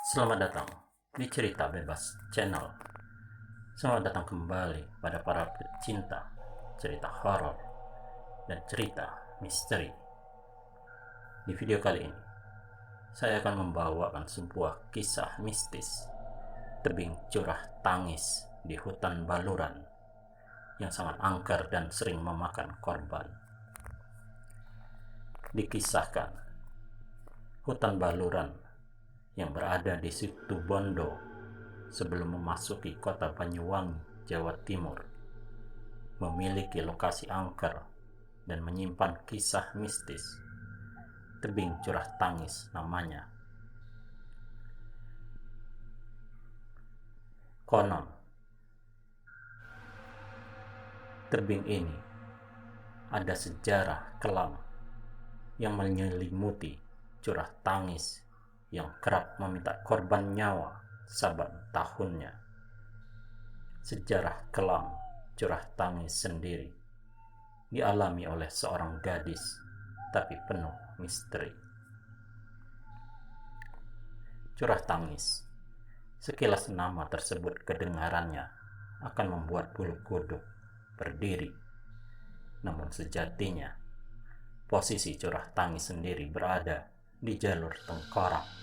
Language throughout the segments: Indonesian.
Selamat datang di Cerita Bebas Channel. Selamat datang kembali pada para pecinta cerita horor dan cerita misteri. Di video kali ini, saya akan membawakan sebuah kisah mistis tebing curah tangis di hutan baluran yang sangat angker dan sering memakan korban. Dikisahkan, hutan baluran yang berada di Situbondo sebelum memasuki kota Banyuwangi, Jawa Timur, memiliki lokasi angker dan menyimpan kisah mistis. Tebing curah tangis namanya. Konon, tebing ini ada sejarah kelam yang menyelimuti curah tangis yang kerap meminta korban nyawa saban tahunnya. Sejarah kelam curah tangis sendiri dialami oleh seorang gadis, tapi penuh misteri. Curah tangis, sekilas nama tersebut kedengarannya akan membuat bulu kuduk berdiri. Namun sejatinya, posisi curah tangis sendiri berada di jalur tengkorak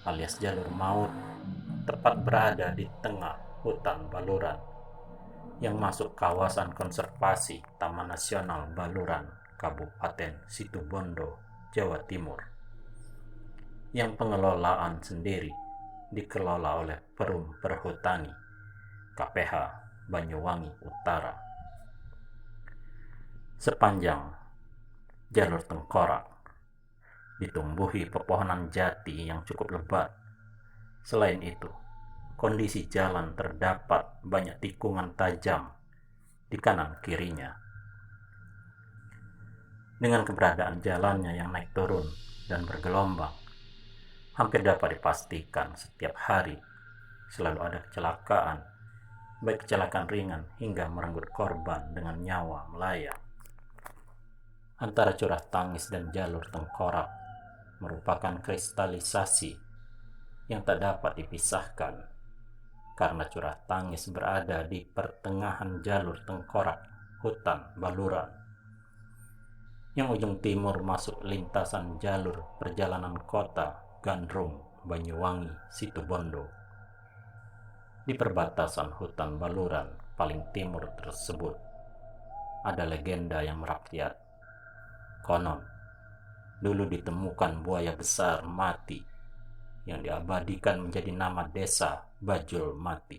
alias jalur maut, tepat berada di tengah hutan baluran yang masuk kawasan konservasi Taman Nasional Baluran, Kabupaten Situbondo, Jawa Timur, yang pengelolaan sendiri dikelola oleh Perum Perhutani KPH Banyuwangi Utara. Sepanjang jalur tengkorak ditumbuhi pepohonan jati yang cukup lebat. Selain itu, kondisi jalan terdapat banyak tikungan tajam di kanan kirinya. Dengan keberadaan jalannya yang naik turun dan bergelombang, hampir dapat dipastikan setiap hari selalu ada kecelakaan, baik kecelakaan ringan hingga merenggut korban dengan nyawa melayang. Antara curah tangis dan jalur tengkorak merupakan kristalisasi yang tak dapat dipisahkan karena curah tangis berada di pertengahan jalur tengkorak hutan baluran yang ujung timur masuk lintasan jalur perjalanan kota Gandrung, Banyuwangi, Situbondo. Di perbatasan hutan baluran paling timur tersebut ada legenda yang merakyat. Konon, dulu ditemukan buaya besar mati yang diabadikan menjadi nama desa Bajul Mati,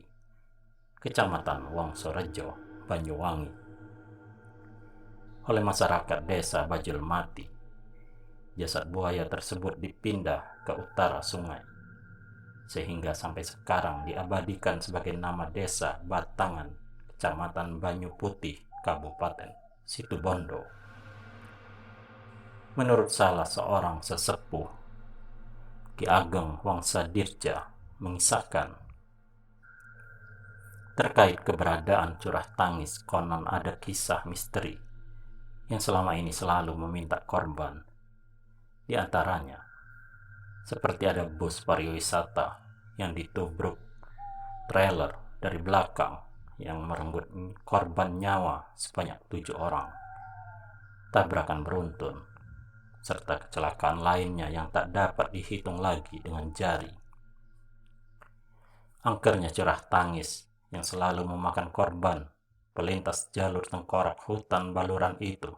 Kecamatan Wongsorejo, Banyuwangi. Oleh masyarakat desa Bajul Mati, jasad buaya tersebut dipindah ke utara sungai, sehingga sampai sekarang diabadikan sebagai nama desa Batangan, Kecamatan Banyu Putih, Kabupaten Situbondo. Menurut salah seorang sesepuh, Ki Ageng Wangsadirja mengisahkan terkait keberadaan curah tangis. Konon ada kisah misteri yang selama ini selalu meminta korban. Di antaranya, seperti ada bus pariwisata yang ditubruk trailer dari belakang yang merenggut korban nyawa sebanyak 7 orang. Tabrakan beruntun serta kecelakaan lainnya yang tak dapat dihitung lagi dengan jari. Angkernya curah tangis yang selalu memakan korban pelintas jalur tengkorak hutan baluran itu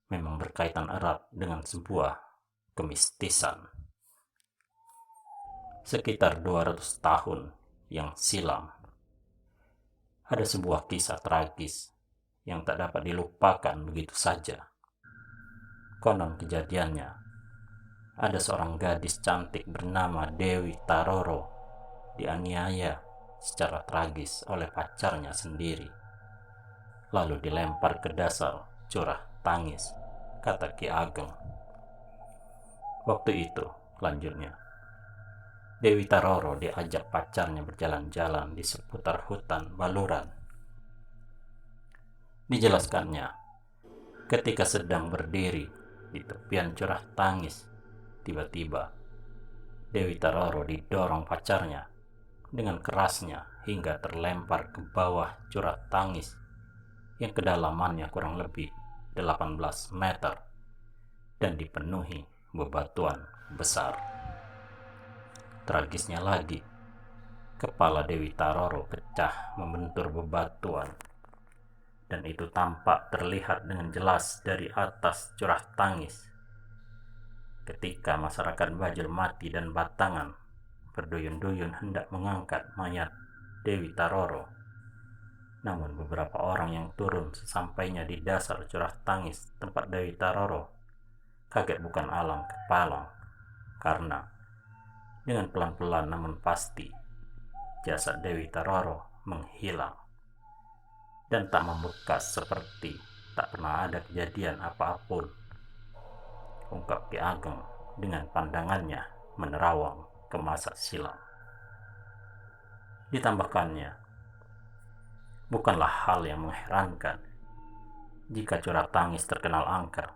memang berkaitan erat dengan sebuah kemistisan. Sekitar 200 tahun yang silam, ada sebuah kisah tragis yang tak dapat dilupakan begitu saja. Konon kejadiannya, ada seorang gadis cantik bernama Dewi Taroro dianiaya secara tragis oleh pacarnya sendiri, lalu dilempar ke dasar curah tangis, kata Ki Ageng. Waktu itu, lanjutnya, Dewi Taroro diajak pacarnya berjalan-jalan di seputar hutan baluran. Dijelaskannya, ketika sedang berdiri di tepian curah tangis, tiba-tiba Dewi Taroro didorong pacarnya dengan kerasnya hingga terlempar ke bawah curah tangis yang kedalamannya kurang lebih 18 meter dan dipenuhi bebatuan besar. Tragisnya lagi, kepala Dewi Taroro pecah membentur bebatuan, dan itu tampak terlihat dengan jelas dari atas curah tangis. Ketika masyarakat Bajul Mati dan Batangan berduyun-duyun hendak mengangkat mayat Dewi Taroro, namun beberapa orang yang turun sesampainya di dasar curah tangis tempat Dewi Taroro kaget bukan alang kepala, karena dengan pelan-pelan namun pasti jasad Dewi Taroro menghilang dan tak membekas seperti tak pernah ada kejadian apapun, ungkap Ki Ageng dengan pandangannya menerawang ke masa silam. Ditambahkannya, bukanlah hal yang mengherankan jika curah tangis terkenal angker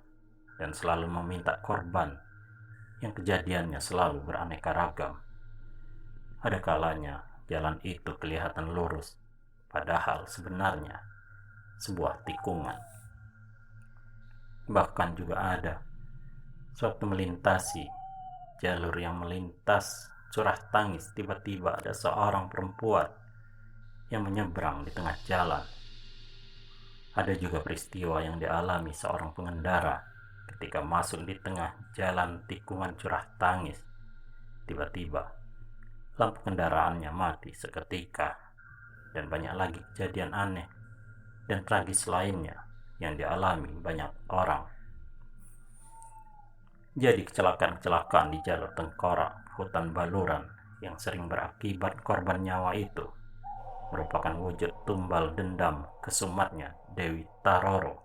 dan selalu meminta korban yang kejadiannya selalu beraneka ragam. Ada kalanya jalan itu kelihatan lurus, padahal sebenarnya sebuah tikungan. Bahkan juga ada sewaktu melintasi jalur yang melintas curah tangis, tiba-tiba ada seorang perempuan yang menyeberang di tengah jalan. Ada juga peristiwa yang dialami seorang pengendara ketika masuk di tengah jalan tikungan curah tangis. Tiba-tiba lampu kendaraannya mati seketika, dan banyak lagi kejadian aneh dan tragis lainnya yang dialami banyak orang. Jadi kecelakaan-kecelakaan di jalur tengkorak hutan baluran yang sering berakibat korban nyawa itu merupakan wujud tumbal dendam kesumatnya Dewi Taroro,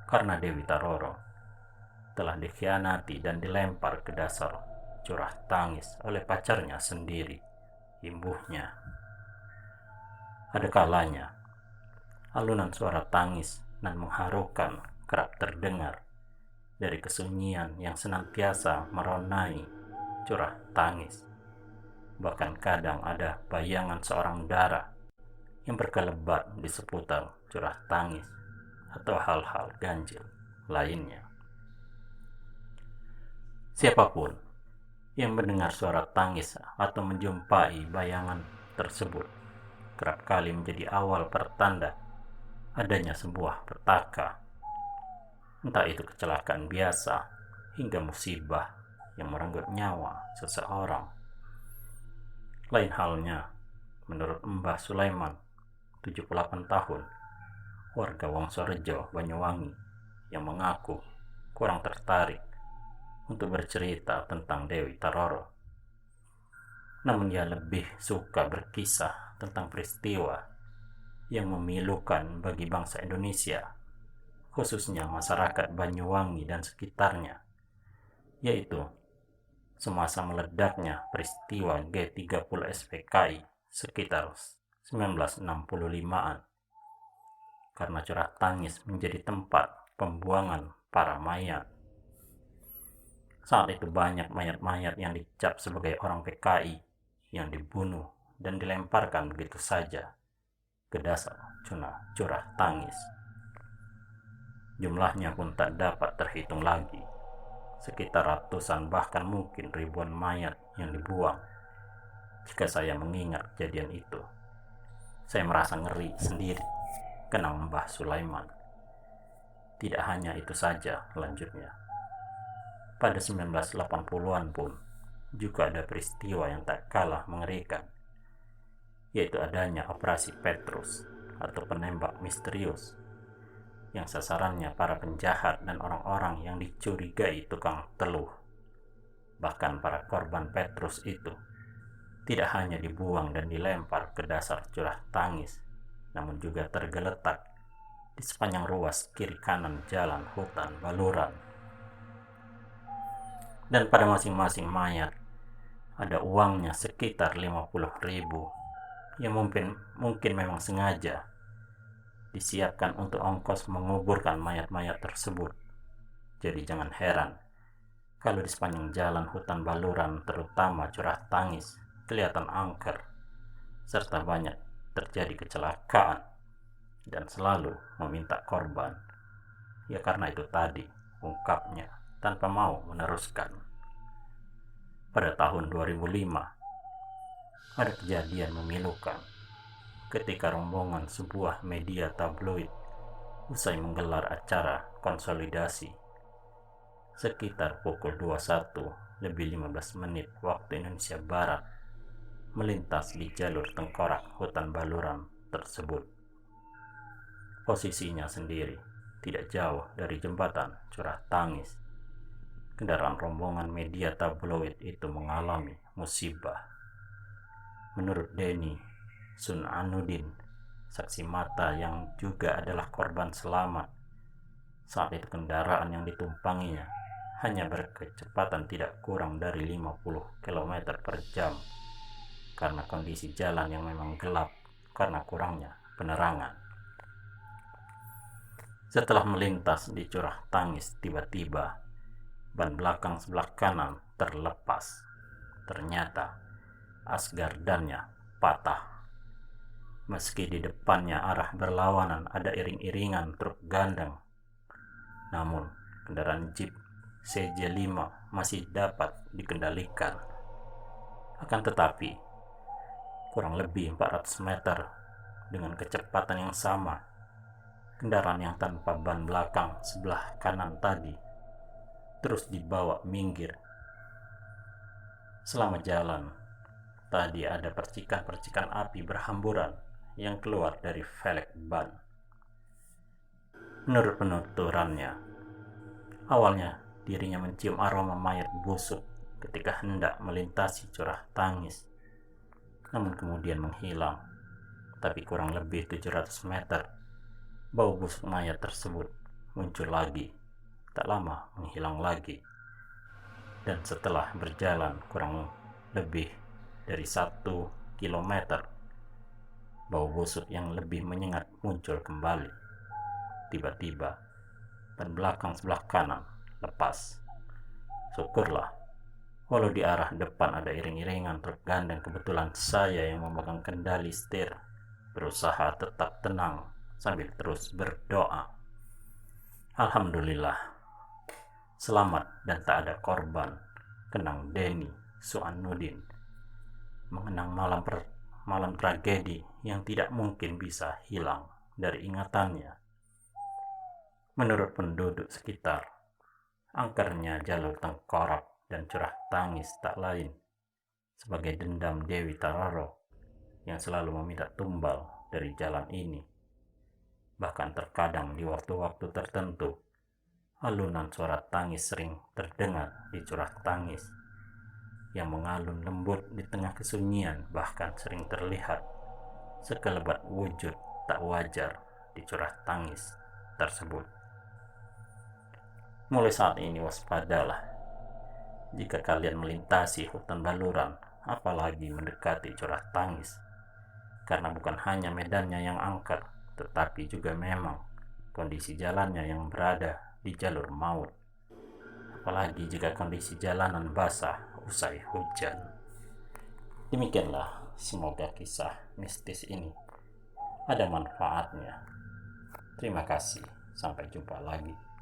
karena Dewi Taroro telah dikhianati dan dilempar ke dasar curah tangis oleh pacarnya sendiri, imbuhnya. Ada kalanya alunan suara tangis dan mengharukan kerap terdengar dari kesunyian yang senantiasa meronai curah tangis. Bahkan kadang ada bayangan seorang darah yang berkelebat di seputar curah tangis atau hal-hal ganjil lainnya. Siapapun yang mendengar suara tangis atau menjumpai bayangan tersebut kerap kali menjadi awal pertanda adanya sebuah petaka, entah itu kecelakaan biasa hingga musibah yang merenggut nyawa seseorang. Lain halnya menurut Mbah Sulaiman, 78 tahun, warga Wongsorejo, Banyuwangi, yang mengaku kurang tertarik untuk bercerita tentang Dewi Taroro. Namun ia lebih suka berkisah tentang peristiwa yang memilukan bagi bangsa Indonesia, khususnya masyarakat Banyuwangi dan sekitarnya, yaitu semasa meledaknya peristiwa G30 SPKI sekitar 1965-an, karena curah tangis menjadi tempat pembuangan para mayat. Saat itu banyak mayat-mayat yang dicap sebagai orang PKI yang dibunuh dan dilemparkan begitu saja ke dasar curah tangis. Jumlahnya pun tak dapat terhitung lagi, sekitar ratusan bahkan mungkin ribuan mayat yang dibuang. Jika saya mengingat kejadian itu, saya merasa ngeri sendiri, kenal Mbah Sulaiman. Tidak hanya itu saja, lanjutnya. Pada 1980-an pun juga ada peristiwa yang tak kalah mengerikan, yaitu adanya operasi Petrus atau penembak misterius yang sasarannya para penjahat dan orang-orang yang dicurigai tukang teluh. Bahkan para korban Petrus itu tidak hanya dibuang dan dilempar ke dasar curah tangis, namun juga tergeletak di sepanjang ruas kiri kanan jalan hutan baluran. Dan pada masing-masing mayat ada uangnya sekitar 50.000 yang mungkin memang sengaja disiapkan untuk ongkos menguburkan mayat-mayat tersebut. Jadi jangan heran Kalau di sepanjang jalan hutan baluran, terutama curah tangis, kelihatan angker, serta banyak terjadi kecelakaan, dan selalu meminta korban. Ya karena itu tadi, ungkapnya, tanpa mau meneruskan. Pada tahun 2005, ada kejadian memilukan ketika rombongan sebuah media tabloid usai menggelar acara konsolidasi sekitar pukul 21:15 waktu Indonesia Barat melintas di jalur tengkorak hutan baluran tersebut. Posisinya sendiri tidak jauh dari jembatan Curah Tangis. Kendaraan rombongan media tabloid itu mengalami musibah. Menurut Denny Sunanuddin, saksi mata yang juga adalah korban selamat, saat itu kendaraan yang ditumpanginya hanya berkecepatan tidak kurang dari 50 km per jam karena kondisi jalan yang memang gelap karena kurangnya penerangan. Setelah melintas di Curah Tangis, tiba-tiba ban belakang sebelah kanan terlepas. Ternyata as gardannya patah. Meski di depannya arah berlawanan ada iring-iringan truk gandeng, namun kendaraan Jeep CJ5 masih dapat dikendalikan. Akan tetapi, kurang lebih 400 meter dengan kecepatan yang sama, kendaraan yang tanpa ban belakang sebelah kanan tadi terus dibawa minggir. Selama jalan, tadi ada percikan-percikan api berhamburan yang keluar dari velg ban. Menurut penuturannya, awalnya dirinya mencium aroma mayat busuk ketika hendak melintasi Curah Tangis, namun kemudian menghilang. Tapi kurang lebih 700 meter, bau busuk mayat tersebut muncul lagi, tak lama menghilang lagi. Dan setelah berjalan kurang lebih dari 1 kilometer, bau busuk yang lebih menyengat muncul kembali. Tiba-tiba, ban belakang sebelah kanan lepas. Syukurlah, walau di arah depan ada iring-iringan truk gandeng, kebetulan saya yang memegang kendali setir berusaha tetap tenang sambil terus berdoa. Alhamdulillah, selamat dan tak ada korban, kenang Denny Sunanuddin, mengenang malam tragedi yang tidak mungkin bisa hilang dari ingatannya. Menurut penduduk sekitar, angkernya jalur tengkorak dan Curah Tangis tak lain sebagai dendam Dewi Tararo yang selalu meminta tumbal dari jalan ini. Bahkan terkadang di waktu-waktu tertentu, alunan suara tangis sering terdengar di Curah Tangis yang mengalun lembut di tengah kesunyian, bahkan sering terlihat sekelebat wujud tak wajar di Curah Tangis tersebut. Mulai saat ini waspadalah jika kalian melintasi hutan baluran, apalagi mendekati Curah Tangis, karena bukan hanya medannya yang angker, tetapi juga memang kondisi jalannya yang berada di jalur maut, apalagi jika kondisi jalanan basah usai hujan. Demikianlah, semoga kisah mistis ini ada manfaatnya. Terima kasih, sampai jumpa lagi.